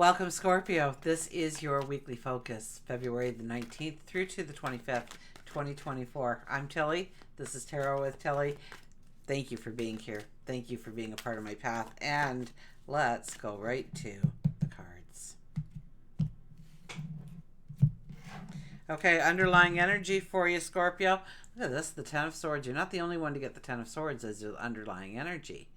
Welcome, Scorpio. This is your weekly focus, February the 19th through to the 25th, 2024. I'm Tilly. This is Tarot with Tilly. Thank you for being here. Thank you for being a part of my path. And let's go right to the cards. Okay, underlying energy for you, Scorpio. Look at this, the Ten of Swords. You're not the only one to get the Ten of Swords as your underlying energy.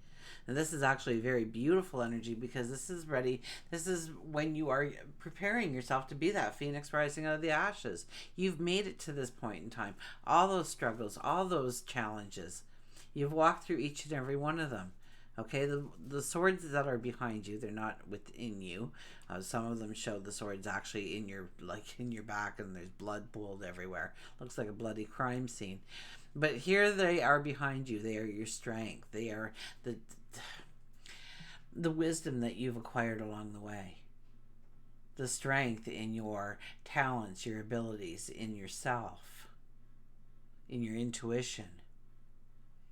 And this is actually a very beautiful energy because this is ready. This is when you are preparing yourself to be that phoenix rising out of the ashes. You've made it to this point in time. All those struggles, all those challenges. You've walked through each and every one of them. Okay, the swords that are behind you, they're not within you. Some of them show the swords actually in your back, and there's blood pooled everywhere. Looks like a bloody crime scene. But here they are behind you. They are your strength. They are the wisdom that you've acquired along the way. The strength in your talents, your abilities, in yourself, in your intuition.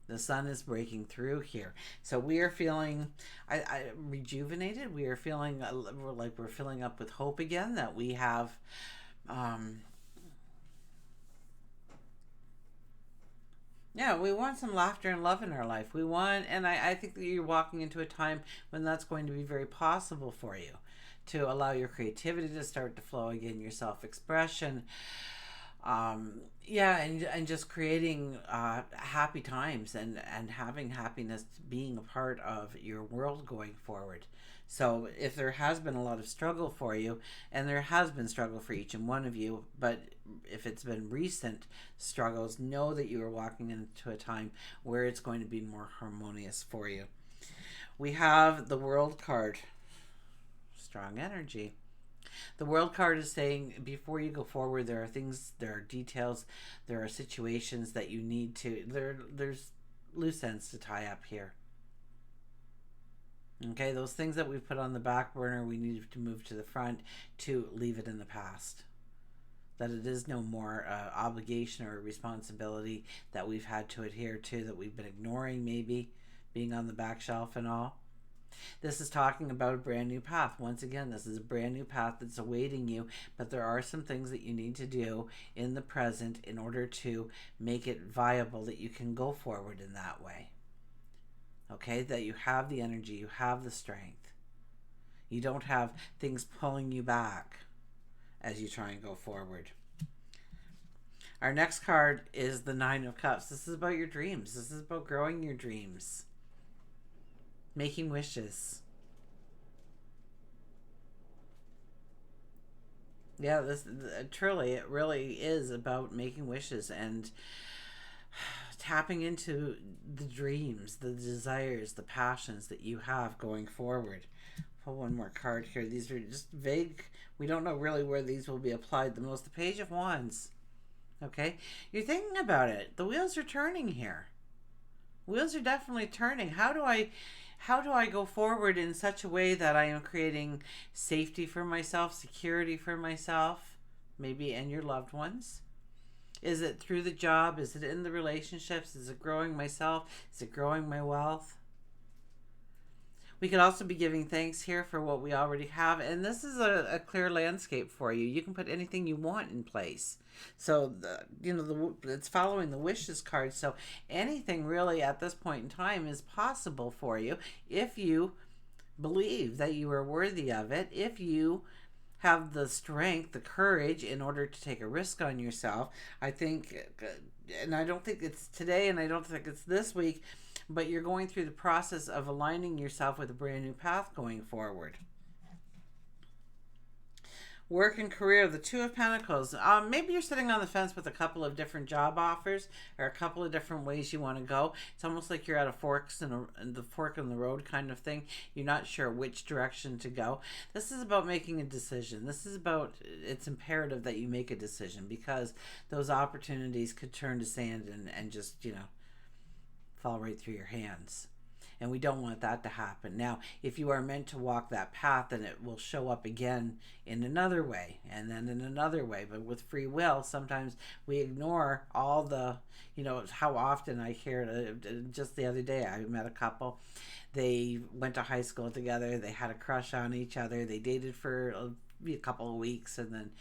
The sun is breaking through here. So we are feeling rejuvenated. We are feeling like we're filling up with hope again, that we have we want some laughter and love in our life. We want, and I think that you're walking into a time when that's going to be very possible for you, to allow your creativity to start to flow again, your self-expression. And just creating happy times and having happiness being a part of your world going forward. So if there has been a lot of struggle for you, and there has been struggle for each and one of you, but if it's been recent struggles, know that you are walking into a time where it's going to be more harmonious for you. We have the World card. Strong energy. The World card is saying before you go forward, there are things, there are details, there are situations that you need to, there's loose ends to tie up here. Okay, those things that we've put on the back burner, we need to move to the front to leave it in the past. That it is no more obligation or responsibility that we've had to adhere to, that we've been ignoring, maybe being on the back shelf and all. This is talking about a brand new path. Once again, this is a brand new path that's awaiting you, but there are some things that you need to do in the present in order to make it viable, that you can go forward in that way. Okay, that you have the energy, you have the strength. You don't have things pulling you back as you try and go forward. Our next card is the Nine of Cups. This is about your dreams. This is about growing your dreams. Making wishes. Yeah, this truly, it really is about making wishes and tapping into the dreams, the desires, the passions that you have going forward. Pull one more card here. These are just vague. We don't know really where these will be applied the most. The Page of Wands. Okay? You're thinking about it. The wheels are turning here. Wheels are definitely turning. How do I go forward in such a way that I am creating safety for myself, security for myself, maybe, and your loved ones? Is it through the job? Is it in the relationships? Is it growing myself? Is it growing my wealth? We could also be giving thanks here for what we already have. And this is a clear landscape for you. You can put anything you want in place. So, it's following the wishes card. So anything really at this point in time is possible for you if you believe that you are worthy of it, if you have the strength, the courage in order to take a risk on yourself. I think, and I don't think it's today, and I don't think it's this week, but you're going through the process of aligning yourself with a brand new path going forward. Work and career, the Two of Pentacles. Maybe you're sitting on the fence with a couple of different job offers or a couple of different ways you want to go. It's almost like you're at a fork in the road kind of thing. You're not sure which direction to go. This is about making a decision. This is about, it's imperative that you make a decision, because those opportunities could turn to sand and just, fall right through your hands. and we don't want that to happen. Now, if you are meant to walk that path, then it will show up again in another way, and then in another way. But with free will, sometimes we ignore all the, how often I hear, just the other day I met a couple. They went to high school together, they had a crush on each other, they dated for a couple of weeks, and then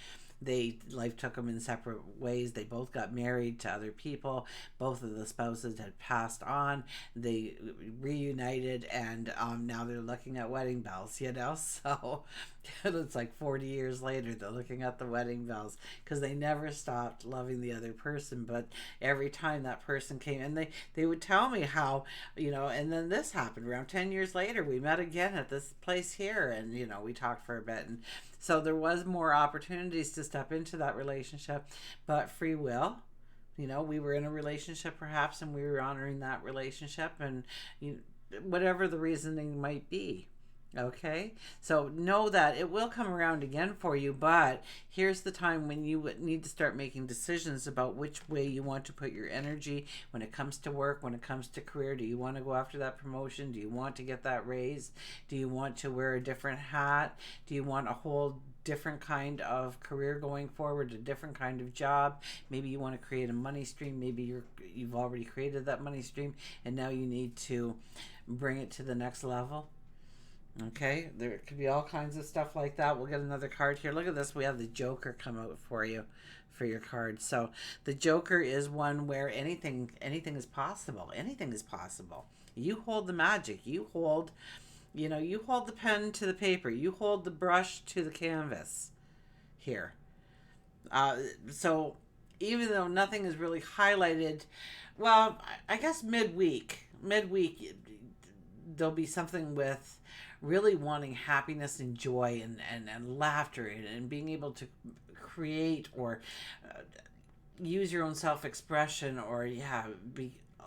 life took them in separate ways. They both got married to other people. Both of the spouses had passed on. They reunited, and now they're looking at wedding bells, So it's like 40 years later, they're looking at the wedding bells because they never stopped loving the other person. But every time that person came, and they would tell me how, and then this happened around 10 years later. We met again at this place here, and, we talked for a bit. And so there was more opportunities to step into that relationship, but free will, we were in a relationship perhaps, and we were honoring that relationship, and whatever the reasoning might be. Okay, so know that it will come around again for you, but here's the time when you need to start making decisions about which way you want to put your energy when it comes to work, when it comes to career. Do you want to go after that promotion? Do you want to get that raise? Do you want to wear a different hat? Do you want a whole different kind of career going forward, a different kind of job? Maybe you want to create a money stream. Maybe you've already created that money stream, and now you need to bring it to the next level. Okay, there could be all kinds of stuff like that. We'll get another card here. Look at this. We have the Joker come out for you, for your card. So the Joker is one where anything is possible. Anything is possible. You hold the magic. You hold the pen to the paper. You hold the brush to the canvas here. So even though nothing is really highlighted, well, I guess midweek, there'll be something with really wanting happiness and joy and laughter and being able to create or use your own self-expression, or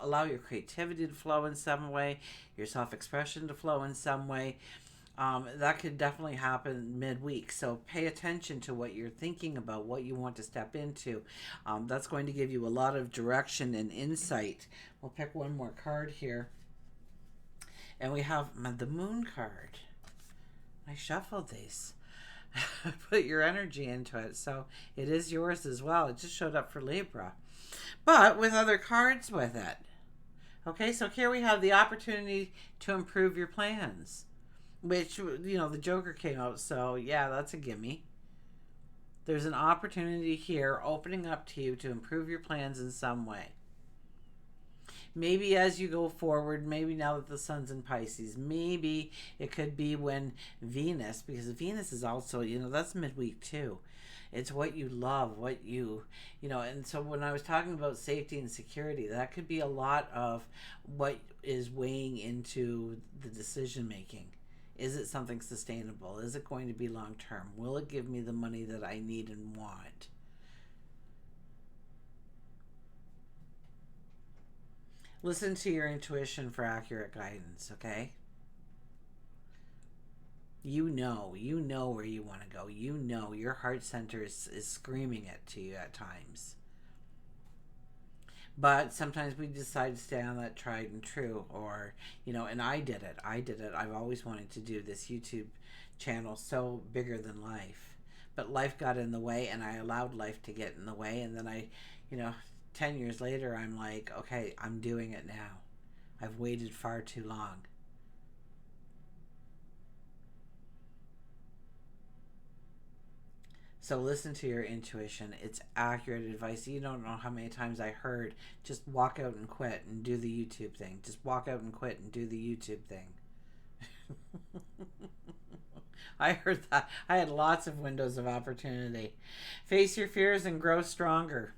allow your creativity to flow in some way, your self-expression to flow in some way. That could definitely happen midweek. So pay attention to what you're thinking about, what you want to step into. That's going to give you a lot of direction and insight. We'll pick one more card here. And we have the Moon card. I shuffled these. Put your energy into it. So it is yours as well. It just showed up for Libra, but with other cards with it. Okay, so here we have the opportunity to improve your plans, which, the Joker came out. So yeah, that's a gimme. There's an opportunity here opening up to you to improve your plans in some way. Maybe as you go forward, maybe now that the sun's in Pisces, maybe it could be when Venus, because Venus is also, that's midweek too. It's what you love, what and so when I was talking about safety and security, that could be a lot of what is weighing into the decision making. Is it something sustainable? Is it going to be long term? Will it give me the money that I need and want? Listen to your intuition for accurate guidance, okay? You know where you want to go. Your heart center is screaming it to you at times. But sometimes we decide to stay on that tried and true, or, and I did it. I've always wanted to do this YouTube channel so bigger than life. But life got in the way, and I allowed life to get in the way, and then I, 10 years later, I'm like, okay, I'm doing it now. I've waited far too long. So listen to your intuition. It's accurate advice. You don't know how many times I heard, just walk out and quit and do the YouTube thing. Just walk out and quit and do the YouTube thing. I heard that. I had lots of windows of opportunity. Face your fears and grow stronger.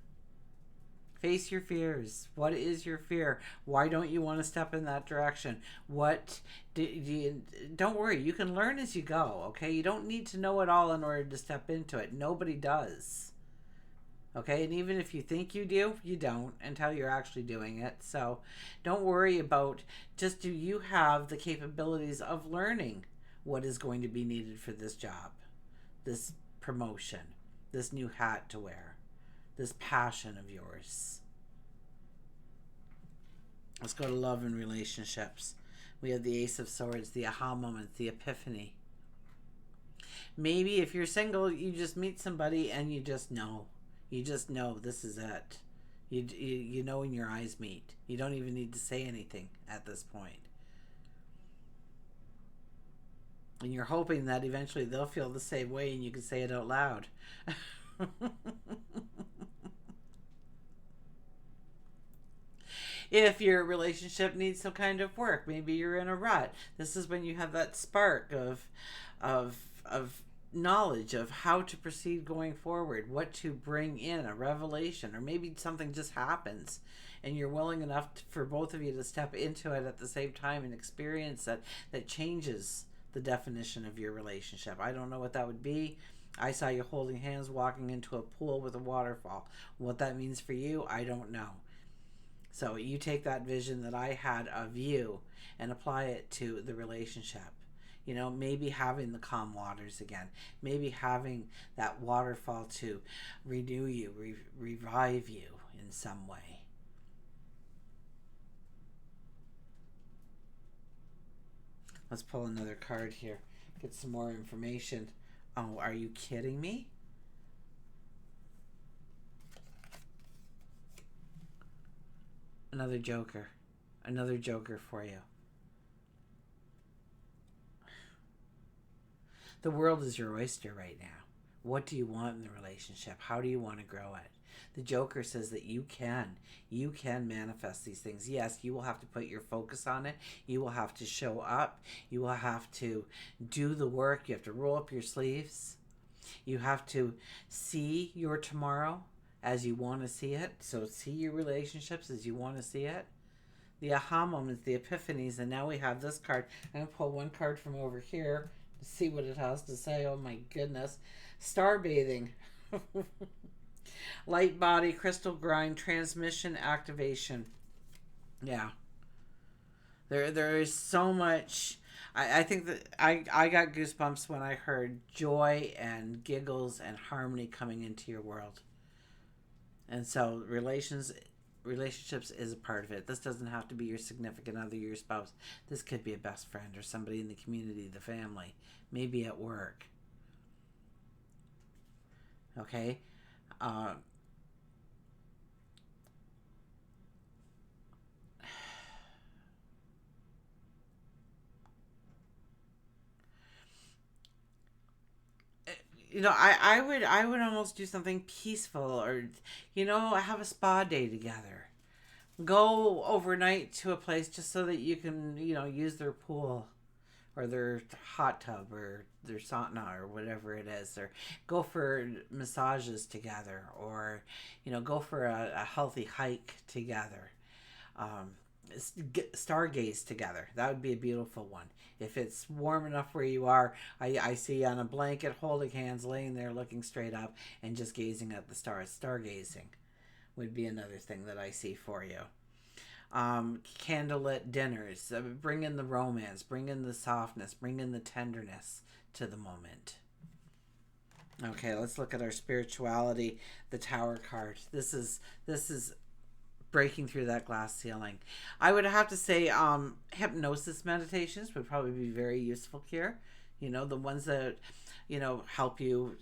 Face your fears. What is your fear? Why don't you want to step in that direction? Don't worry. You can learn as you go, okay? You don't need to know it all in order to step into it. Nobody does. Okay? And even if you think you do, you don't until you're actually doing it. So don't worry about, just do you have the capabilities of learning what is going to be needed for this job, this promotion, this new hat to wear, this passion of yours. Let's go to love and relationships. We have the Ace of Swords, the aha moment, the epiphany. Maybe if you're single, you just meet somebody and you just know. You just know this is it. You know when your eyes meet. You don't even need to say anything at this point. And you're hoping that eventually they'll feel the same way and you can say it out loud. If your relationship needs some kind of work, maybe you're in a rut. This is when you have that spark of of knowledge of how to proceed going forward, what to bring in, a revelation, or maybe something just happens and you're willing enough for both of you to step into it at the same time and experience that changes the definition of your relationship. I don't know what that would be. I saw you holding hands walking into a pool with a waterfall. What that means for you, I don't know. So you take that vision that I had of you and apply it to the relationship. You know, maybe having the calm waters again. Maybe having that waterfall to renew you, revive you in some way. Let's pull another card here. Get some more information. Oh, are you kidding me? Another joker. Another joker for you. The world is your oyster right now. What do you want in the relationship? How do you want to grow it? The Joker says that you can manifest these things. Yes, you will have to put your focus on it. You will have to show up. You will have to do the work. You have to roll up your sleeves. You have to see your tomorrow as you want to see it. So see your relationships as you want to see it. The aha moments, the epiphanies, and now we have this card. I'm going to pull one card from over here to see what it has to say. Oh my goodness. Star bathing. Light body, crystal grind, transmission, activation. Yeah. There is so much. I think that I got goosebumps when I heard joy and giggles and harmony coming into your world. And so relationships is a part of it. This doesn't have to be your significant other, your spouse. This could be a best friend or somebody in the community, the family, maybe at work. Okay? You know, I would almost do something peaceful, or have a spa day together. Go overnight to a place just so that you can use their pool or their hot tub or their sauna or whatever it is, or go for massages together, or go for a healthy hike together. um, Stargaze together. That would be a beautiful one. If it's warm enough where you are, I see on a blanket holding hands, laying there looking straight up and just gazing at the stars. Stargazing would be another thing that I see for you. Candlelit dinners. Bring in the romance, bring in the softness, bring in the tenderness to the moment. Okay, let's look at our spirituality. The Tower card. This is breaking through that glass ceiling. I would have to say hypnosis meditations would probably be very useful here. The ones that help you.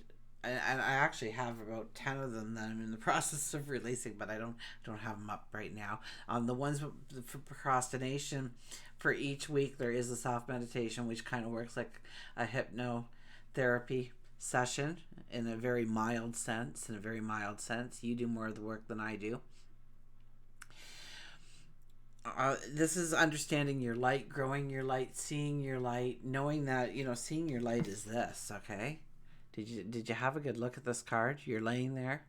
And I actually have about 10 of them that I'm in the process of releasing, but I don't have them up right now. The ones for procrastination, for each week there is a soft meditation which kind of works like a hypnotherapy session in a very mild sense. You do more of the work than I do. This is understanding your light, growing your light, seeing your light, knowing that seeing your light is this. Okay, did you have a good look at this card? You're laying there.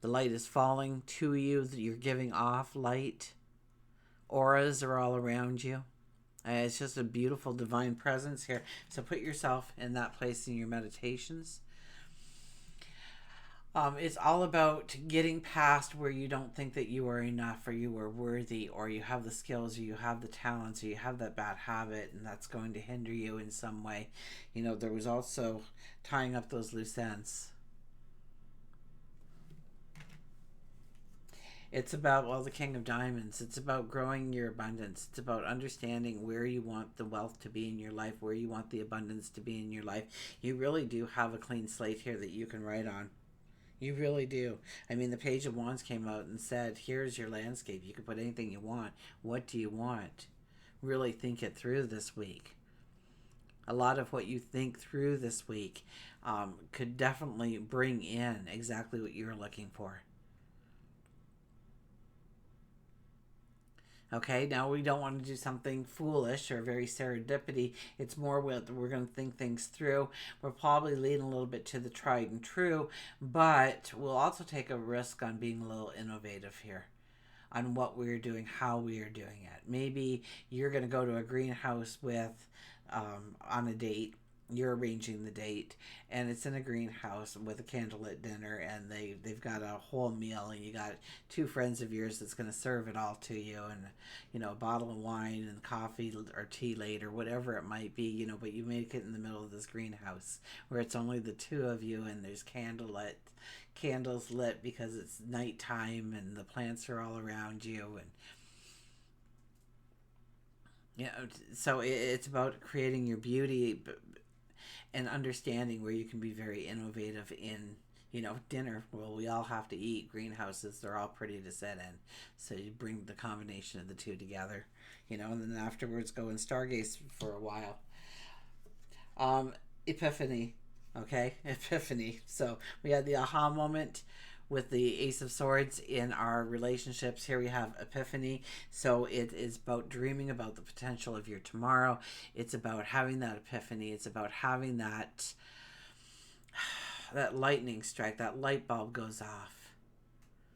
The light is falling to you. You're giving off light. Auras are all around you. It's just a beautiful divine presence here. So put yourself in that place in your meditations. It's all about getting past where you don't think that you are enough, or you are worthy, or you have the skills, or you have the talents, or you have that bad habit, and that's going to hinder you in some way. There was also tying up those loose ends. It's about, well, the King of Diamonds. It's about growing your abundance. It's about understanding where you want the wealth to be in your life, where you want the abundance to be in your life. You really do have a clean slate here that you can write on. You really do. I mean, the Page of Wands came out and said, here's your landscape. You can put anything you want. What do you want? Really think it through this week. A lot of what you think through this week could definitely bring in exactly what you're looking for. Okay, now we don't want to do something foolish or very serendipity. It's more we're going to think things through. We'll probably lean a little bit to the tried and true, but we'll also take a risk on being a little innovative here on what we're doing, how we are doing it. Maybe you're going to go to a greenhouse with on a date. You're arranging the date, and it's in a greenhouse with a candlelit dinner, and they've got a whole meal, and you got two friends of yours that's going to serve it all to you, and a bottle of wine and coffee or tea later, whatever it might be, but you make it in the middle of this greenhouse where it's only the two of you, and there's candles lit because it's nighttime, and the plants are all around you, and so it's about creating your beauty and understanding where you can be very innovative in, dinner. Well, we all have to eat. Greenhouses, they're all pretty to sit in. So you bring the combination of the two together, and then afterwards go and stargaze for a while. Epiphany, okay? Epiphany. So we had the aha moment with the Ace of Swords in our relationships. Here we have Epiphany. So it is about dreaming about the potential of your tomorrow. It's about having that epiphany. It's about having that lightning strike, that light bulb goes off.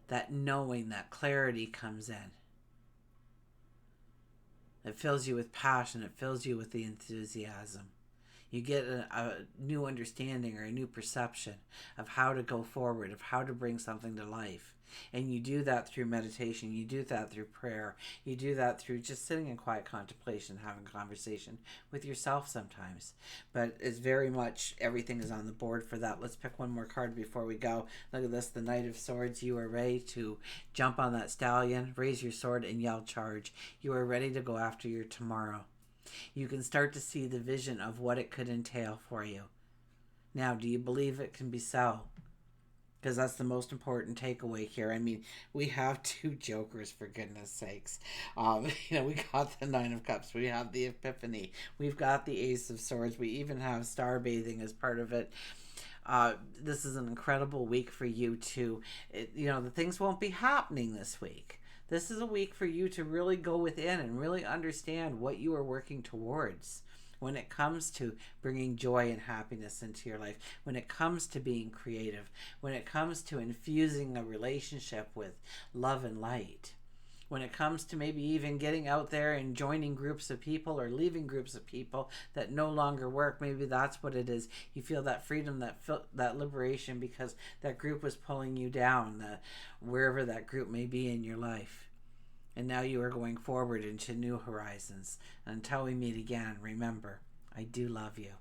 That knowing, that clarity comes in. It fills you with passion. It fills you with the enthusiasm. You get a new understanding or a new perception of how to go forward, of how to bring something to life. And you do that through meditation. You do that through prayer. You do that through just sitting in quiet contemplation, having a conversation with yourself sometimes. But it's very much, everything is on the board for that. Let's pick one more card before we go. Look at this, the Knight of Swords. You are ready to jump on that stallion, raise your sword, and yell charge. You are ready to go after your tomorrow. You can start to see the vision of what it could entail for you. Now, do you believe it can be so? Because that's the most important takeaway here. I mean, we have two jokers, for goodness sakes. We got the Nine of Cups. We have the Epiphany. We've got the Ace of Swords. We even have star bathing as part of it. This is an incredible week for you to, the things won't be happening this week. This is a week for you to really go within and really understand what you are working towards when it comes to bringing joy and happiness into your life, when it comes to being creative, when it comes to infusing a relationship with love and light, when it comes to maybe even getting out there and joining groups of people or leaving groups of people that no longer work. Maybe that's what it is. You feel that freedom, that liberation because that group was pulling you down, wherever that group may be in your life. And now you are going forward into new horizons. Until we meet again, remember, I do love you.